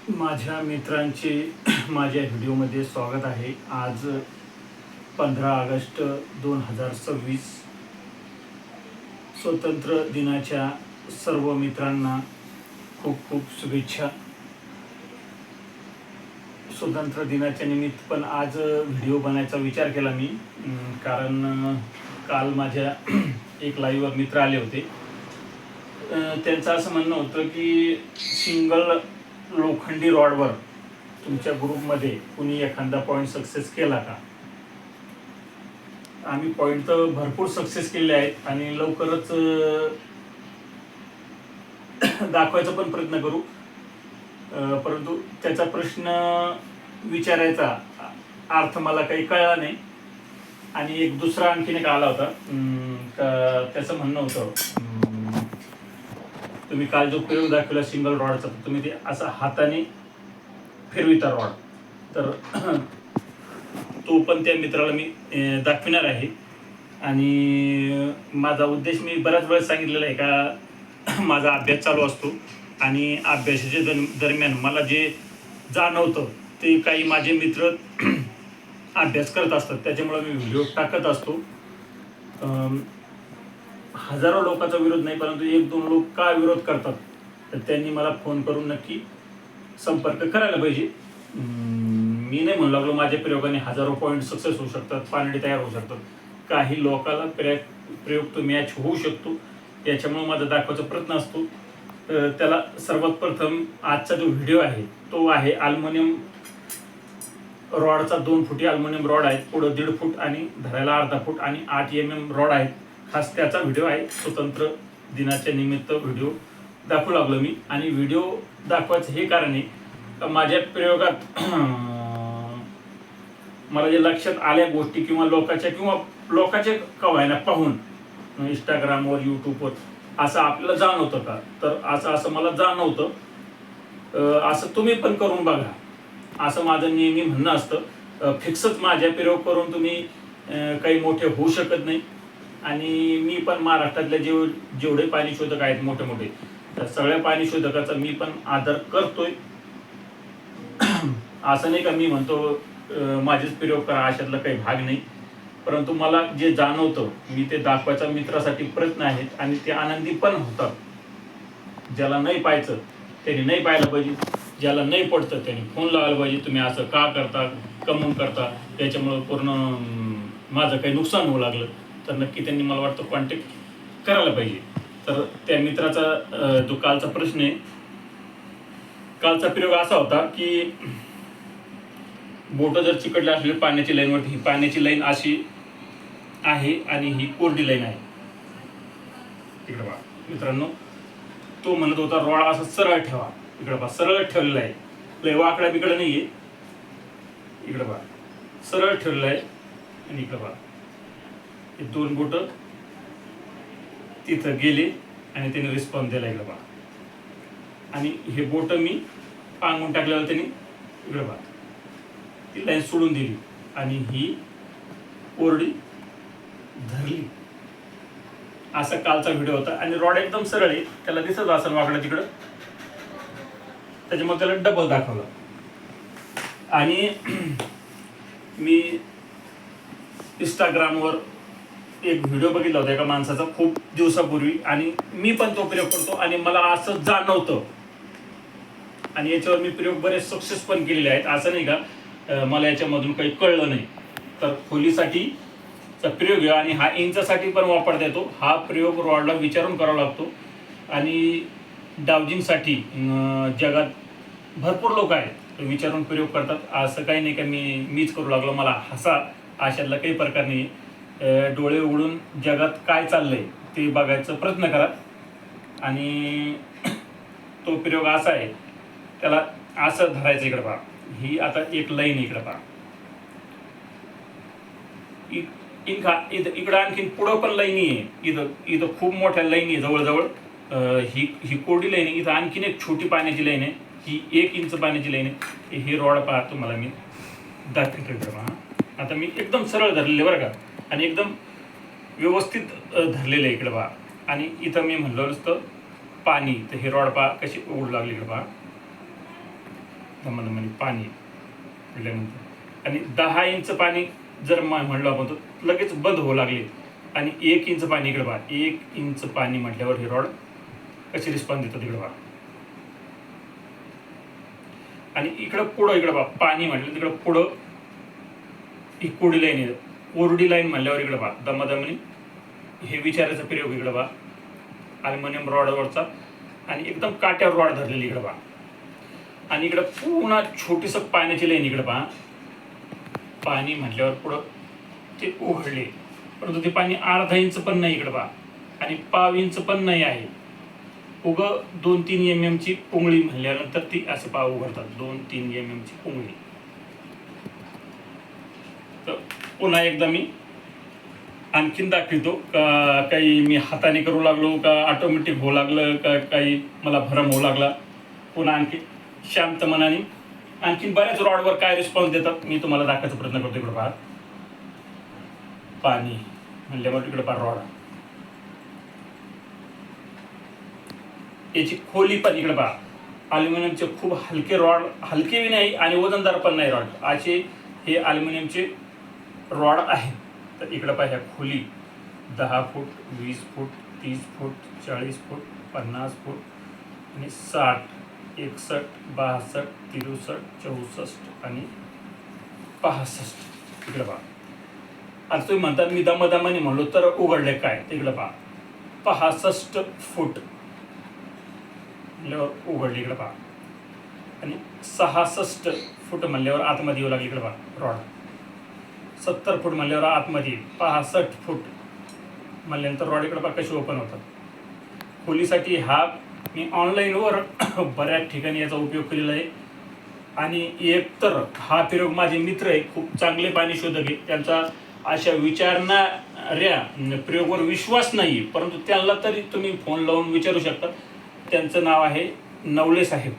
माझ्या मित्रांचे माझ्या व्हिडिओमध्ये स्वागत आहे। आज 15 ऑगस्ट 2026 स्वतंत्र दिनाच्या सर्व मित्रांना खूप खूप शुभेच्छा। स्वतंत्र दिनाच्या निमित्त पण आज व्हिडिओ बनायचा विचार केला मी, कारण काल माझ्या एक लाईव्हवर मित्र आले होते। त्यांचं असं म्हणणं होतं की सिंगल लोखंडी रॉडवर तुमच्या ग्रुपमध्ये कुणी एखादा पॉईंट सक्सेस केला का? आम्ही पॉईंट तर भरपूर सक्सेस केले आहेत आणि लवकरच दाखवायचा पण प्रयत्न करू, परंतु त्याचा प्रश्न विचारायचा अर्थ मला काही कळला नाही। आणि एक दुसरा आणखीन एक आला होता, त्याचं म्हणणं होतं तुम्ही काल जो प्रयोग दाखवला सिंगल रॉडचा, तुम्ही ते असं हाताने फिरविता रॉड, तर तो पण त्या मित्राला मी दाखविणार आहे। आणि माझा उद्देश मी बऱ्याच वेळेस सांगितलेला आहे का माझा अभ्यास चालू असतो आणि अभ्यासाच्या दरम्यान मला जे जाणवतं ते काही माझे मित्र अभ्यास करत असतात, त्याच्यामुळे मी व्हिडिओ टाकत असतो। हजारो लोकांचा विरोध नाही, परंतु एक दोन लोक का विरोध करतात तर त्यांनी मला फोन करून नक्की संपर्क करायला पाहिजे। मी नाही म्हणू लागलो माझ्या प्रयोगाने हजारो पॉईंट सक्सेस होऊ शकतात, पानडी तयार होऊ शकतात। काही लोकांना प्रयोग तो मॅच होऊ शकतो, याच्यामुळे माझा दाखवायचा प्रयत्न असतो। त्याला सर्वात प्रथम आजचा जो व्हिडिओ आहे तो आहे अल्युमिनियम रॉडचा। 2 फुटी अल्युमिनियम रॉड आहे, पुढे 1.5 फूट आणि धरायला अर्धा फूट आणि 8 mm रॉड आहे। खास त्याचा व्हिडिओ आहे। स्वतंत्र दिनाच्या निमित्त व्हिडिओ दाखवू लागलो मी। आणि व्हिडिओ दाखवायचं हे कारण आहे माझ्या प्रयोगात मला जे लक्षात आल्या गोष्टी किंवा लोकांचे कवायना पाहून इंस्टाग्रामवर यूट्यूबवर असं आपल्याला जाणवतं का, तर असं मला जाणवतं। असं तुम्ही पण करून बघा, असं माझं नेहमी म्हणणं असतं। फिक्सच माझ्या प्रयोग करून तुम्ही काही मोठे होऊ शकत नाही। आणि मी पण महाराष्ट्रातले जेवढे पाणी शोधक आहेत मोठे मोठे, त्या सगळ्या पाणी शोधकाचा मी पण आदर करतोय। असं नाही का मी म्हणतो माझेच प्रयोग करा, अशातला काही भाग नाही, परंतु मला जे जाणवतं मी ते दाखवायचा मित्रासाठी प्रयत्न आहेत आणि ते आनंदी पण होतात। ज्याला नाही पाहायचं त्याने नाही पाहायला पाहिजे, ज्याला नाही पडतं त्याने फोन लावायला पाहिजे, तुम्ही असं का करता, कमवून करता, त्याच्यामुळं पूर्ण माझं काही नुकसान होऊ लागलं तर नक्की त्यांनी मला वाटतं कॉन्टॅक्ट करायला पाहिजे। तर त्या मित्राचा जो कालचा प्रश्न आहे, कालचा प्रयोग असा होता की बोट जर चिकटले असले पाण्याची लाईनवरती, ही पाण्याची लाईन अशी आहे आणि ही कोरडी लाईन आहे। इकडे बघा मित्रांनो, तो म्हणत होता रॉड असं सरळ ठेवा, इकडे बघा सरळ ठेवलेला आहे, लय वाकडा बिकडा नाहीये, इकडे बघा सरळ ठेवलेला आहे। आणि इकडे बघा हे 2 बोट तिथं गेले आणि त्याने रिस्पॉन्स दिला, इकडे बघा। आणि हे बोट मी पांगून टाकल्यावर त्यांनी इकडे बघा ती लाईन सोडून दिली आणि ही कोरडी धरली। असा कालचा व्हिडिओ होता आणि रॉड एकदम सरळ आहे, त्याला दिसत असेल वाकडं तिकडं, त्याच्यामुळे त्याला डबल दाखवलं। आणि मी इंस्टाग्रामवर एक व्हिडिओ बघितला होता एका माणसाचा खूप दिवसापूर्वी, आणि मी पण तो प्रयोग करतो आणि मला असं जाणवतं आणि याच्यावर मी प्रयोग बरेच सक्सेस पण केलेले आहेत। असं नाही का मला याच्यामधून काही कळलं नाही, तर खोलीसाठीचा प्रयोग आहे आणि हा इंचासाठी पण वापरता येतो। हा प्रयोग रॉडला विचारून करावा लागतो आणि डाउजिंगसाठी जगात भरपूर लोक आहेत विचारून प्रयोग करतात। असं काही नाही का मीच करू लागलो, मला अशातला काही प्रकार नाही। डोळे उघडून जगात काय चाललंय ते बघायचा प्रयत्न करा। आणि तो प्रयोग असा आहे, त्याला असं धरायचं, इकडे पहा ही आता एक लाईन, इकडे पहा इकडं आणखी पुढं पण लाईनी आहे, इथं खूप मोठ्या लाईनी आहे जवळजवळ। ही कोरडी लाईन आहे, इथं आणखीन एक छोटी पाण्याची लाईन आहे, ही 1 इंच पाण्याची लाईन आहे। हे रॉड पहा तुम्हाला मी दाखवतो, इकडे पहा आता मी एकदम सरळ धरलेले बरं का, आणि एकदम व्यवस्थित धरलेले इकडे पहा। आणि इथं मी म्हणलं असतं पाणी, तर हे रॉड पहा कशी उघडू लागली, इकडे पहा दमादमाने पाणी म्हटल्यानंतर, आणि 10 इंच पाणी जर म्हणलं आपण तर लगेच बंद होऊ लागले. आणि 1 इंच पाणी इकडे पहा, 1 इंच पाणी म्हटल्यावर हे रॉड कशी रिस्पॉन्स देतो तिकडे पहा. आणि इकडं पुढं इकडं पहा पाणी म्हटलं तिकडं पुढं ही कोरडी लाईन आहे. कोरडी लाईन म्हणल्यावर इकडं पहा दमादमाने हे विचारायचा प्रयोग इकडं पहा, अल्युमिनियम रॉडवरचा आणि एकदम काट्यावर रॉड धरलेली इकडं पहा. आणि इकडं पुन्हा छोटीसं पाण्याची लाईन इकडं पहा. पाणी म्हटल्यावर पुढं ते उघडले, परंतु ते पाणी अर्धा इंच पण नाही इकडं पहा, आणि पाव इंच पण नाही आहे. उग 2-3 mm ची पुंगळी म्हणल्यानंतर ती असे पाव उघडतात, 2-3 mm ची पुंगळी. तर पुन्हा एकदा मी आणखीन दाखवतो का काही मी हाताने करू लागलो का ऑटोमॅटिक होऊ लागलं का काही मला भरम होऊ लागला. पुन्हा आणखी शांत मनाने आणखीन बऱ्याच रॉडवर काय रिस्पॉन्स देतात मी तुम्हाला दाखवायचा प्रयत्न करतो. इकडे पहा पाणी म्हणल्यावर इकडे पहा रॉड, याची खोली पण इकडे पहा. अल्युमिनियमचे खूप हलके रॉड, हलके बी नाही आणि वजनदार पण नाही रॉड, असे हे अल्युमिनियमचे रॉड आहेत. तर इकडे पहा ह्या खोली 10 फूट, 20 फूट, 30 फूट, 40 फूट, 50 फूट आणि 60, 61, 62, 63, 64 आणि 65. इकडे पहा. आता तुम्ही म्हणतात मी दमादमाने म्हणलो तर उघडले काय, तिकडे पहा 65 फूट म्हणल्यावर उघडली इकडे पहा. आणि 66 फूट म्हणल्यावर आतमध्ये येऊ लागली इकडे पहा रॉड. 70 फूट म्हणल्यावर आतमध्ये, 65 फूट म्हणल्यानंतर रॉड इकडे पहा कशी ओपन होतात. खोलीसाठी हा मी ऑनलाईनवर बऱ्याच ठिकाणी याचा उपयोग केलेला आहे. आणि एकतर हा प्रयोग माझे मित्र आहे, खूप चांगले पाणी शोधक आहे, त्यांचा अशा विचारणाऱ्या प्रयोगावर विश्वास नाही, परंतु त्यांना तरी तुम्ही फोन लावून विचारू शकता. त्यांचं नाव आहे नवले साहेब.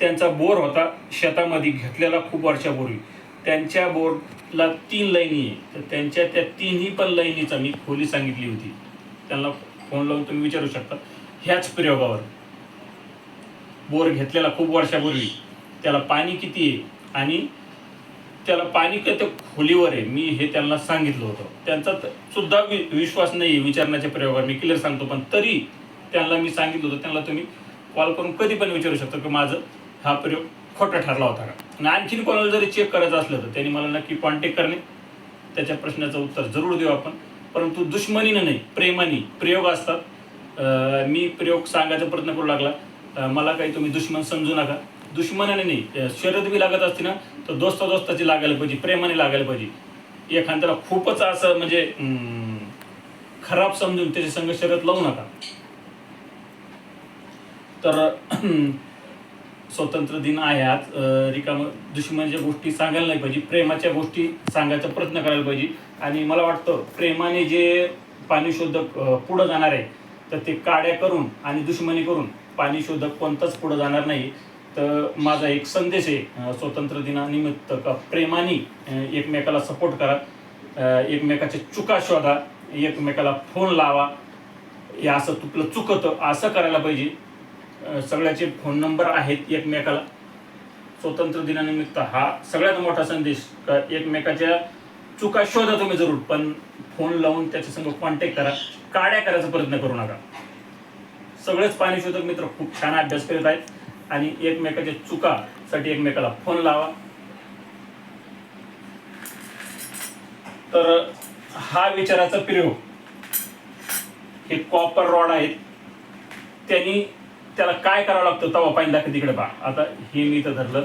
त्यांचा बोर होता शेतामध्ये घेतलेला खूप वर्षापूर्वी. त्यांच्या बोरला 3 लाईनी आहे, तर त्यांच्या त्या 3ही पण लाईनीचा मी खोली सांगितली होती. त्यांना फोन लावून तुम्ही विचारू शकता. ह्याच प्रयोगावर बोर घेतलेला खूप वर्षापूर्वी, त्याला पाणी किती आहे आणि त्याला पाणी किती खोलीवर आहे मी हे त्यांना सांगितलं होतं. त्यांचा सुद्धा विश्वास नाही आहे विचारण्याच्या प्रयोगावर, मी क्लिअर सांगतो. पण तरी त्यांना मी सांगितलं होतं, त्यांना तुम्ही कॉल करून कधी पण विचारू शकता की माझं हा प्रयोग खोटा ठरला होता का. आणि आणखीन कोणाला जरी चेक करायचं असलं तर त्यांनी मला नक्की कॉन्टॅक्ट करणे, त्याच्या प्रश्नाचं उत्तर जरूर देऊ आपण, परंतु दुश्मनीनं नाही, प्रेमाने प्रयोग असतात. मी प्रयोग सांगायचा प्रयत्न करू लागला, मला काही तुम्ही दुश्मन समजू नका. दुश्मनाने नाही, शर्यत बी लागत असते ना तर दोस्ताची लागायला पाहिजे, प्रेमाने लागायला पाहिजे. एखाद्याला खूपच असं म्हणजे खराब समजून त्याची संग शर्यत लावू नका. तर स्वातंत्र्य दिन आहे आज, रिकाम दुश्मनाच्या गोष्टी सांगायला नाही पाहिजे, प्रेमाच्या गोष्टी सांगायचा प्रयत्न करायला पाहिजे. आणि मला वाटतं प्रेमाने जे पाणी शोधक पुढं जाणार आहे तर ते काड्या करून आणि दुश्मनी करून पाणी शोधक कोणताच पुढं जाणार नाही. तर माझा एक संदेश आहे स्वातंत्र्य दिनानिमित्त का प्रेमाने एकमेकाला सपोर्ट करा, एकमेकाच्या चुका शोधा, एकमेकाला फोन लावा. हे असं तुपलं चुकतं असं करायला पाहिजे. सगळ्याचे फोन नंबर आहेत एकमेकाला. स्वातंत्र्य दिनानिमित्त हा सगळ्यात मोठा संदेश का एकमेकाच्या चुका शोधा तुम्ही जरूर, पण फोन लावून त्याच्या संग कॉन्टॅक्ट करा, काड्या करायचा प्रयत्न करू नका. सगळेच पाणी शोधक मित्र खूप छान अभ्यास करीत आहेत आणि एकमेकाच्या चुकासाठी एकमेकाला फोन लावा. तर हा विचाराचा प्रयोग, हे कॉपर रॉड आहेत, त्याला काय करावं लागतं तवा पाणी दाखवत तिकडे पहा. आता हे मी इथं धरलं,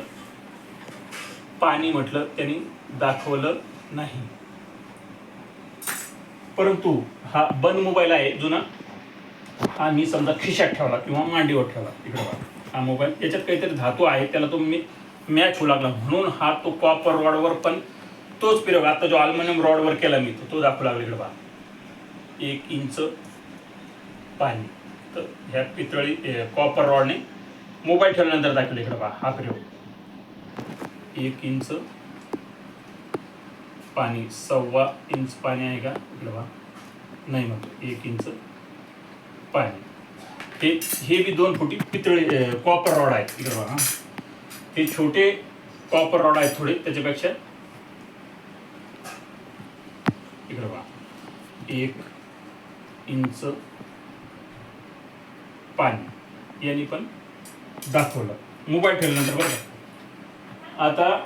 पाणी म्हटलं त्यांनी दाखवलं नाही, परंतु हा बंद मोबाईल आहे जुना, हा मी समजा खिशात ठेवला किंवा मांडीवर ठेवला, इकडे पहा हा मोबाईल, याच्यात काहीतरी धातू आहे, त्याला तो मी मॅच होऊ लागला म्हणून हा तो कॉपर रॉडवर पण तोच प्रयोग आता जो अल्युमिनियम रॉडवर केला मी तो दाखवू लागला. इकडे पहा 1 इंच पाणी. तर ह्या पितळी कॉपर रॉडने मोबाईल ठेवल्यानंतर दाखवलं. इकडे पहा हा प्रयोग 1 इंच पाणी, 1.25 इंच पाणी आहे का इकडे पहा, नाही म्हणतो 1 इंच पाणी. हे बी 2 फुटी पितळी कॉपर रॉड आहे. इकडे बघा हे छोटे कॉपर रॉड आहेत थोडे त्याच्यापेक्षा. इकडे बघा 1 इंच पाणी यांनी पण दाखवलं मोबाईल ठेवल्यानंतर बरं का. आता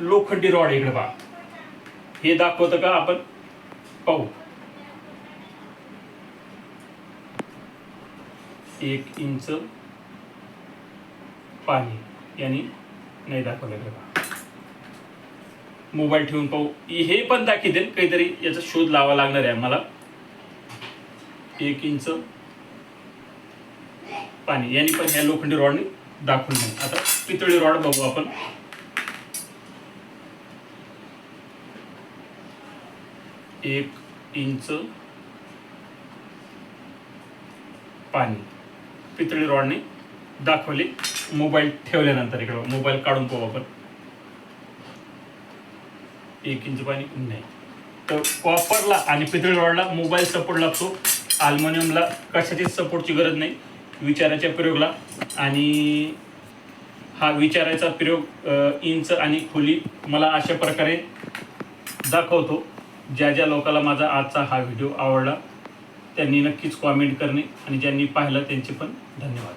लोखंडी रॉड इकडे पहा, हे दाखवतं का आपण पाहू. 1 इंच पाणी यांनी नाही दाखवलं. इकडे पहा मोबाईल ठेवून पाहू, हे पण दाखवते काहीतरी याचा शोध लावा लागणार आहे मला. 1 इंच पाणी यांनी पण ह्या लोखंडी रॉडने दाखवून नाही. आता पितळी रॉड बघू आपण. 1 इंच पाणी पितळी रॉडने दाखवले मोबाईल ठेवल्यानंतर. इकडे मोबाईल काढून पाहू आपण. 1 इंच पाणी नाही. तर कॉपरला आणि पितळी रॉडला मोबाईल सपोर्ट लागतो, अल्युमिनियमला कशाचीच सपोर्टची गरज नाही विचाराच्या प्रयोगला. आणि हा विचारायचा प्रयोग इंच आणि खोली मला अशा प्रकारे दाखवतो. ज्या ज्या लोकांना माझा आजचा हा व्हिडिओ आवडला त्यांनी नक्कीच कॉमेंट करणे आणि ज्यांनी पाहिलं त्यांचे पण धन्यवाद.